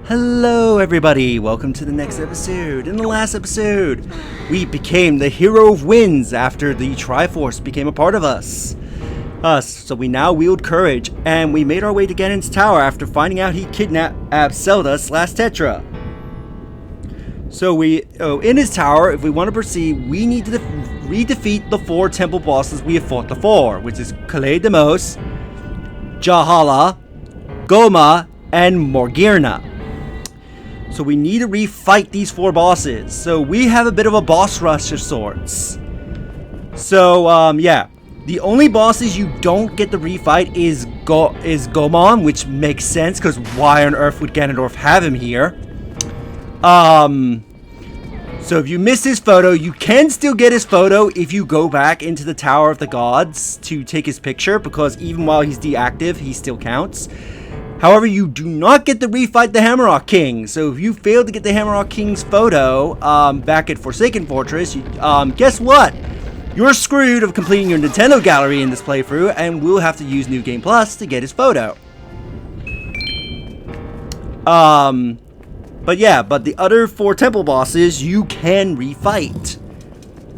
Hello everybody, welcome to the next episode. In the last episode, we became the hero of winds after the Triforce became a part of us. So we now wield courage, and we made our way to Ganon's tower after finding out he kidnapped Zelda / Tetra. So in his tower, if we want to proceed, we need to re-defeat the 4 temple bosses we have fought before, which is Kalei Demos, Jahala, Goma, and Morgirna. So we need to refight these 4 bosses. So we have a bit of a boss rush of sorts. So yeah, the only bosses you don't get to refight is Gomon, which makes sense because why on earth would Ganondorf have him here? So if you missed his photo, you can still get his photo if you go back into the Tower of the Gods to take his picture, because even while he's deactive, he still counts. However, you do not get to refight the Hammerrock King. So if you fail to get the Hammerrock King's photo back at Forsaken Fortress, guess what? You're screwed of completing your Nintendo gallery in this playthrough, and we'll have to use New Game Plus to get his photo. But the other 4 temple bosses you can refight.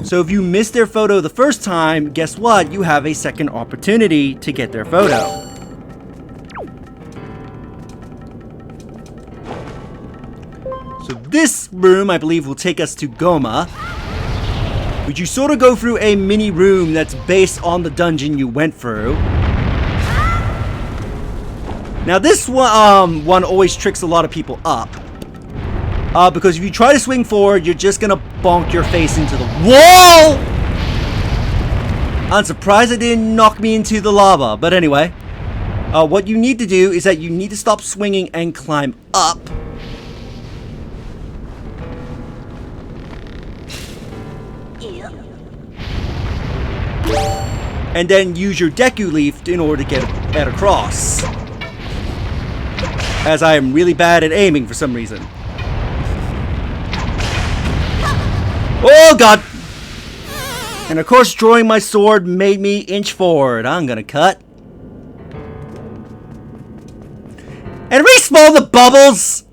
So if you missed their photo the first time, guess what? You have a second opportunity to get their photo. So this room, I believe, will take us to Goma. But you sort of go through a mini room that's based on the dungeon you went through. Now this one always tricks a lot of people up. Because if you try to swing forward, you're just gonna bonk your face into the wall! I'm surprised it didn't knock me into the lava. But anyway, what you need to do is that you need to stop swinging and climb up. And then use your Deku Leaf in order to get across. As I am really bad at aiming for some reason. Oh god! And of course, drawing my sword made me inch forward. I'm gonna cut. And respawn the bubbles!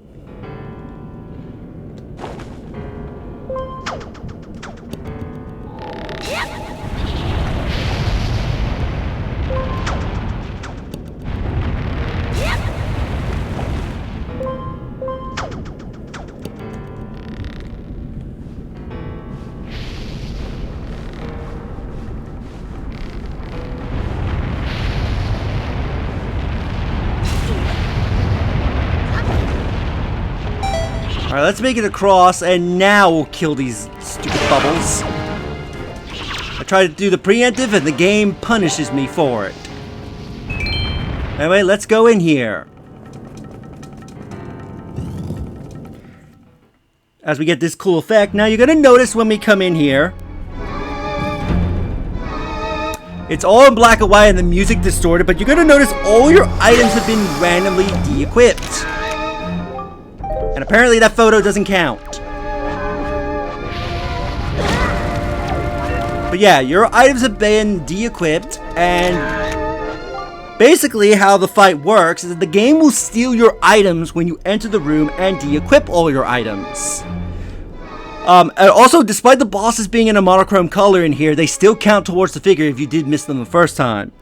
Alright, let's make it across, and now we'll kill these stupid bubbles. I try to do the preemptive, and the game punishes me for it. Anyway, let's go in here. As we get this cool effect, now you're gonna notice when we come in here, it's all in black and white and the music distorted, but you're gonna notice all your items have been randomly de-equipped. And apparently that photo doesn't count. But yeah, your items have been de-equipped, and basically how the fight works is that the game will steal your items when you enter the room and de-equip all your items. And also, despite the bosses being in a monochrome color in here, they still count towards the figure if you did miss them the first time.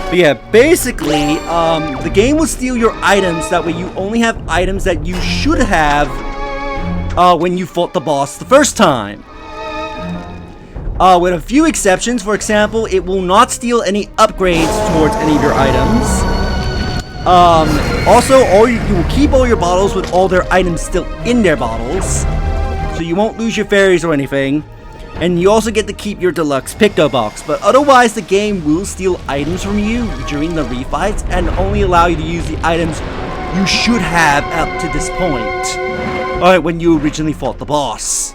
But yeah, basically, the game will steal your items, that way you only have items that you should have when you fought the boss the first time. With a few exceptions, for example, it will not steal any upgrades towards any of your items. Also, you will keep all your bottles with all their items still in their bottles, so you won't lose your fairies or anything. And you also get to keep your deluxe Picto Box, but otherwise the game will steal items from you during the refights and only allow you to use the items you should have up to this point. Alright, when you originally fought the boss.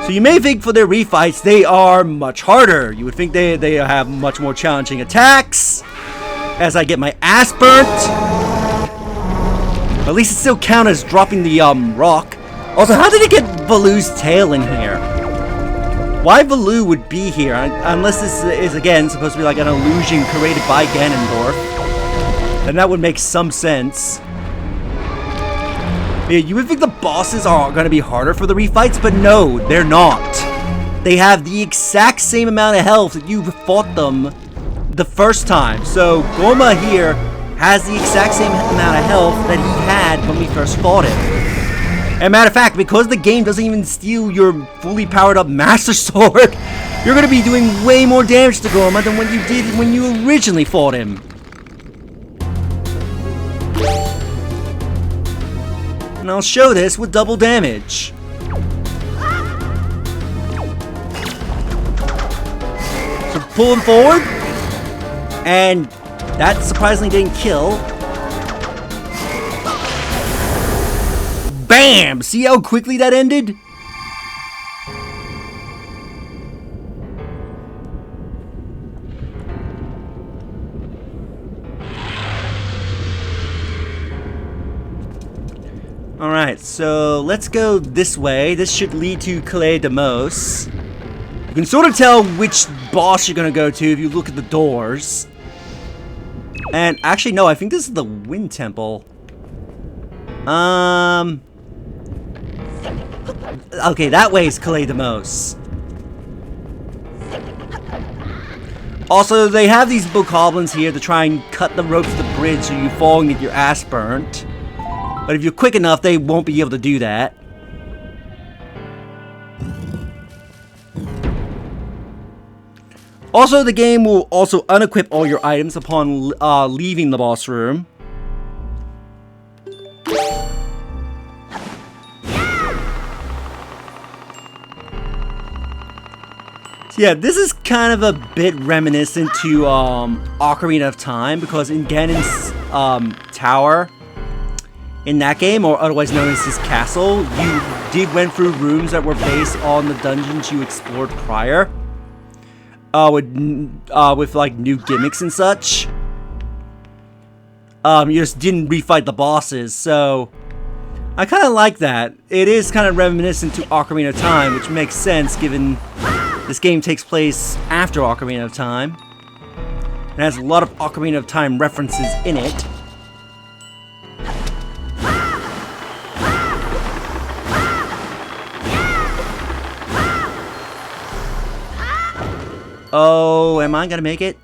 So you may think for their refights they are much harder. You would think they have much more challenging attacks. As I get my ass burnt. At least it still counts as dropping the rock. Also, how did it get Valu's tail in here? Why Valu would be here, unless this is again supposed to be like an illusion created by Ganondorf. And that would make some sense. Yeah, you would think the bosses are going to be harder for the refights, but no, they're not. They have the exact same amount of health that you fought them the first time. So Goma here has the exact same amount of health that he had when we first fought him. And matter of fact, because the game doesn't even steal your fully powered up Master Sword, you're going to be doing way more damage to Goma than what you did when you originally fought him. And I'll show this with double damage. So pull him forward, and that surprisingly didn't kill. Bam! See how quickly that ended? Alright, so let's go this way. This should lead to Calais de Mos. You can sort of tell which boss you're gonna go to if you look at the doors. And actually, no, I think this is the Wind Temple. Okay, that way is Calais de Mos. Also, they have these bokoblins here to try and cut the rope to the bridge so you fall and get your ass burnt. But if you're quick enough, they won't be able to do that. Also, the game will also unequip all your items upon leaving the boss room. So yeah, this is kind of a bit reminiscent to Ocarina of Time, because in Ganon's tower, in that game, or otherwise known as his castle, you went through rooms that were based on the dungeons you explored prior, with like new gimmicks and such. You just didn't refight the bosses, so I kind of like that. It is kind of reminiscent to Ocarina of Time, which makes sense given this game takes place after Ocarina of Time. It has a lot of Ocarina of Time references in it. Oh, am I gonna make it?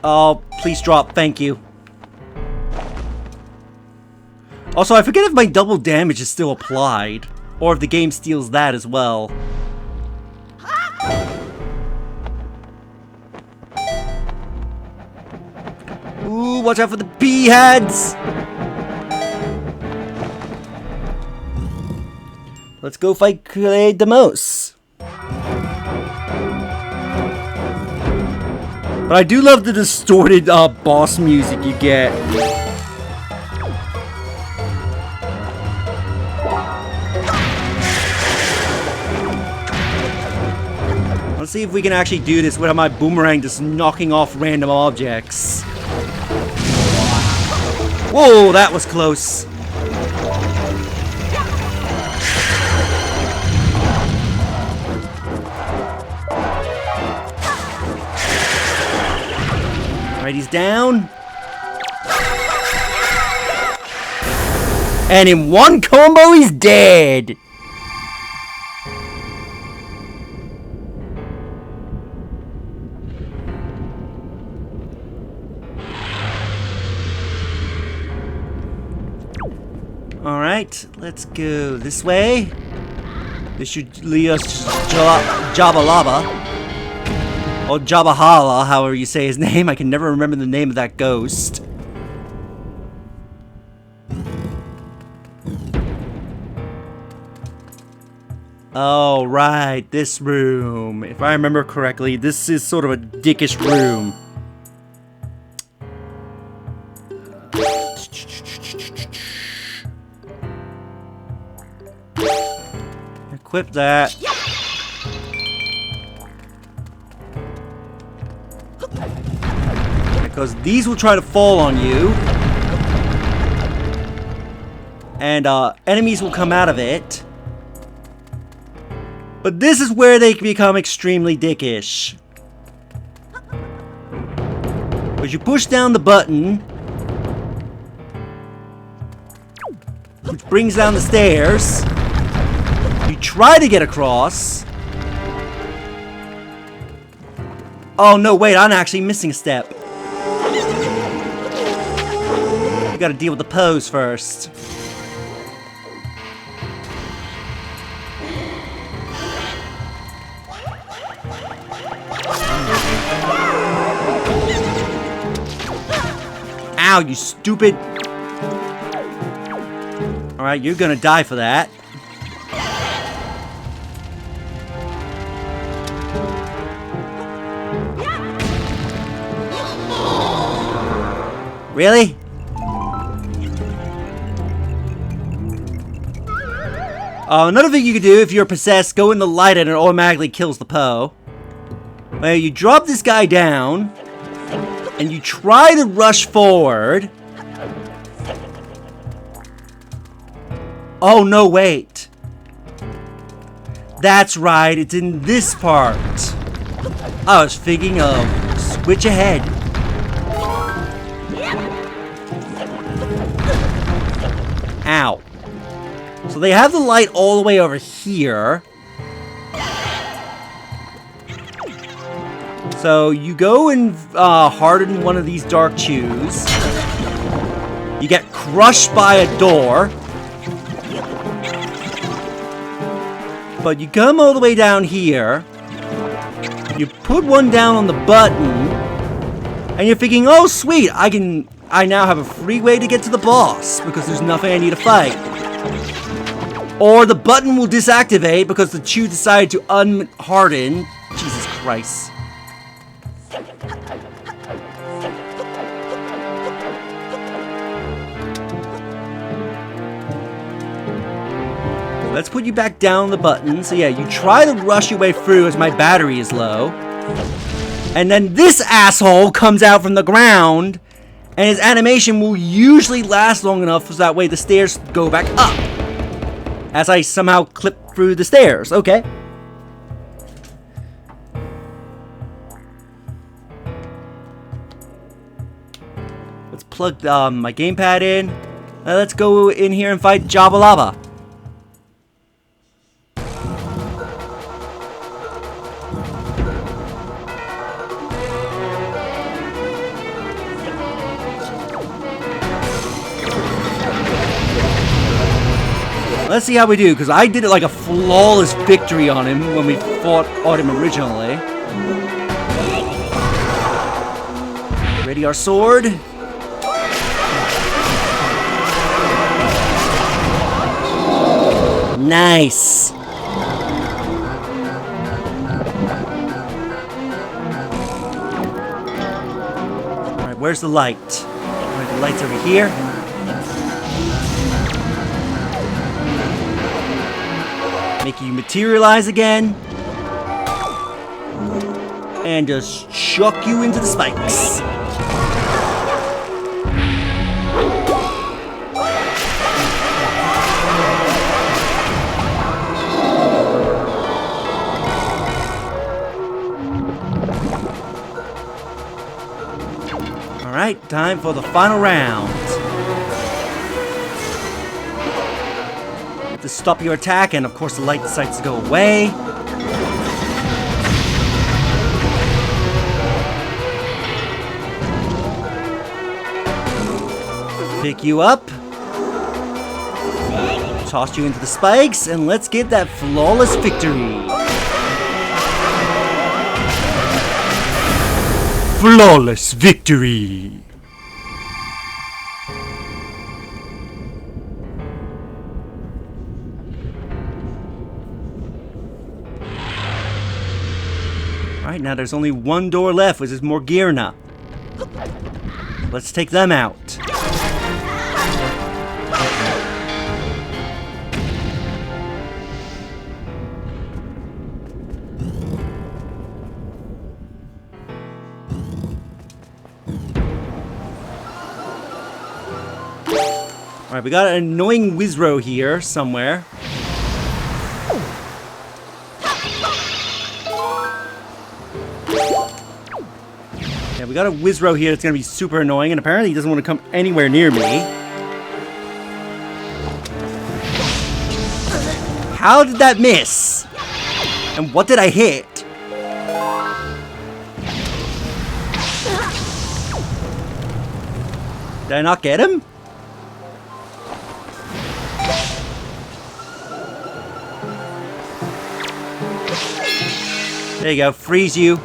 Oh, please drop, thank you. Also, I forget if my double damage is still applied, or if the game steals that as well. Ooh, watch out for the bee heads! Let's go fight Calais de Mos. But I do love the distorted boss music you get. Let's see if we can actually do this without my boomerang just knocking off random objects. Whoa, that was close. Alright, he's down. And in one combo, he's dead. Alright, let's go this way. This should lead us to Jabalaba. Or Jabahala, however you say his name. I can never remember the name of that ghost. Oh, right, this room. If I remember correctly, this is sort of a dickish room. Equip that. Because these will try to fall on you. And enemies will come out of it. But this is where they become extremely dickish. Because you push down the button, which brings down the stairs. You try to get across. Oh no, wait, I'm actually missing a step. You gotta deal with the pose first. Ow, you stupid. Alright, you're gonna die for that. Really? Another thing you can do if you're possessed, go in the light and it automatically kills the Poe. Well, you drop this guy down, and you try to rush forward. Oh, no, wait. That's right, it's in this part. I was thinking of switch ahead. Ow. So they have the light all the way over here. So you go and harden one of these dark chews. You get crushed by a door. But you come all the way down here. You put one down on the button. And you're thinking, oh sweet, I now have a free way to get to the boss because there's nothing I need to fight. Or the button will disactivate because the chew decided to unharden. Jesus Christ. Let's put you back down the button. So yeah, you try to rush your way through as my battery is low. And then this asshole comes out from the ground. And his animation will usually last long enough so that way the stairs go back up. As I somehow clip through the stairs. Okay. Let's plug my gamepad in. Let's go in here and fight Jabba Lava. Let's see how we do, because I did it like a flawless victory on him when we fought him originally. Ready our sword. Nice. Alright, where's the light? Alright, the light's over here. Make you materialize again. And just chuck you into the spikes. Alright, time for the final round. To stop your attack, and of course the light decides to go away. Pick you up. Toss you into the spikes, and let's get that flawless victory. Flawless victory. Alright, now there's only one door left, which is Morgirna. Let's take them out. Alright, we got an annoying Wizro here somewhere. Yeah, we got a Wizro here that's gonna be super annoying, and apparently he doesn't want to come anywhere near me. How did that miss? And what did I hit? Did I not get him? There you go, freeze you.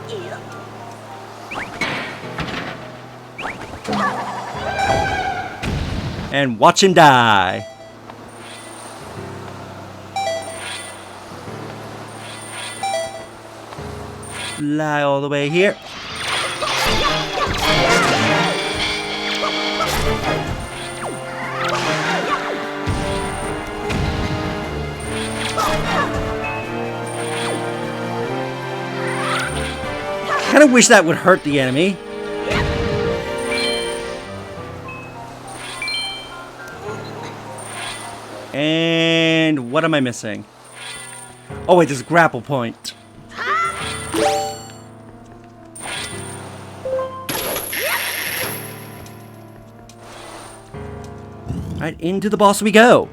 And watch him die. Fly all the way here. Kind of wish that would hurt the enemy. And what am I missing? Oh wait, there's a grapple point. Right, into the boss we go.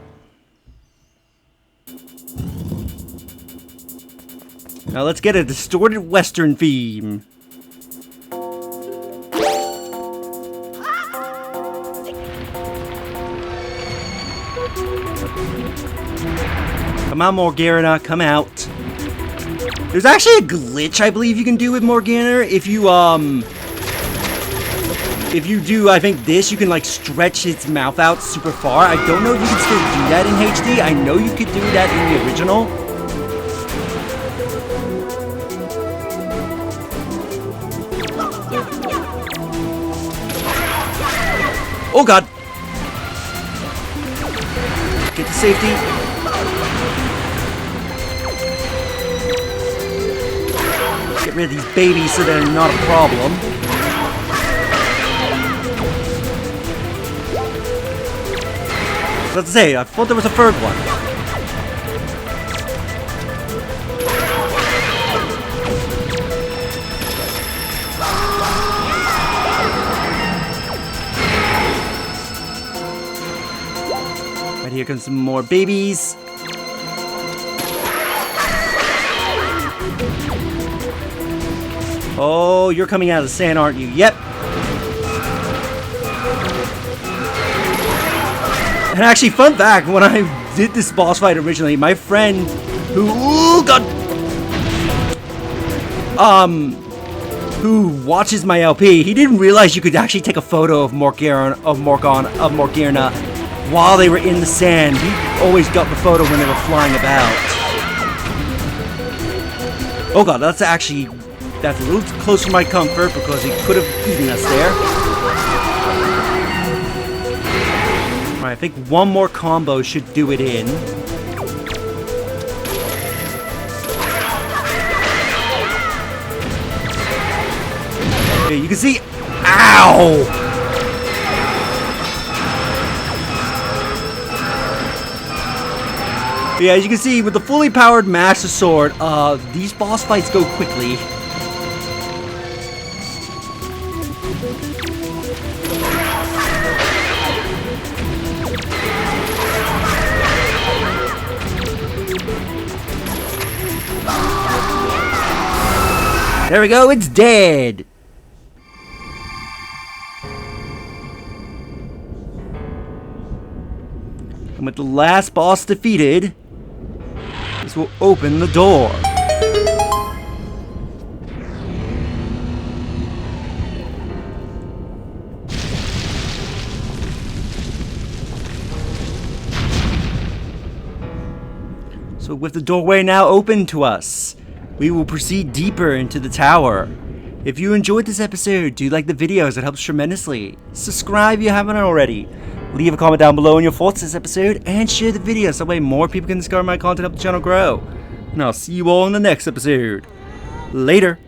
Now let's get a distorted Western theme. Come on, Morgana, come out. There's actually a glitch I believe you can do with Morgana. If you do, I think this, you can like stretch its mouth out super far. I don't know if you can still do that in HD. I know you could do that in the original. Oh god! Get to safety. Get rid of these babies so they're not a problem. Let's say, I thought there was a third one. Right here comes some more babies. Oh, you're coming out of the sand, aren't you? Yep. And actually, fun fact, when I did this boss fight originally, my friend who watches my LP, he didn't realize you could actually take a photo of Morgana while they were in the sand. He always got the photo when they were flying about. Oh god, that's a little close to my comfort because he could have eaten us there. Alright, I think one more combo should do it in. Okay, you can see. Ow! Yeah, as you can see, with the fully powered Master Sword, these boss fights go quickly. There we go, it's dead! And with the last boss defeated, this will open the door. So with the doorway now open to us, we will proceed deeper into the tower. If you enjoyed this episode, do like the videos, it helps tremendously. Subscribe if you haven't already. Leave a comment down below on your thoughts this episode, and share the video so that way more people can discover my content, help the channel grow. And I'll see you all in the next episode. Later.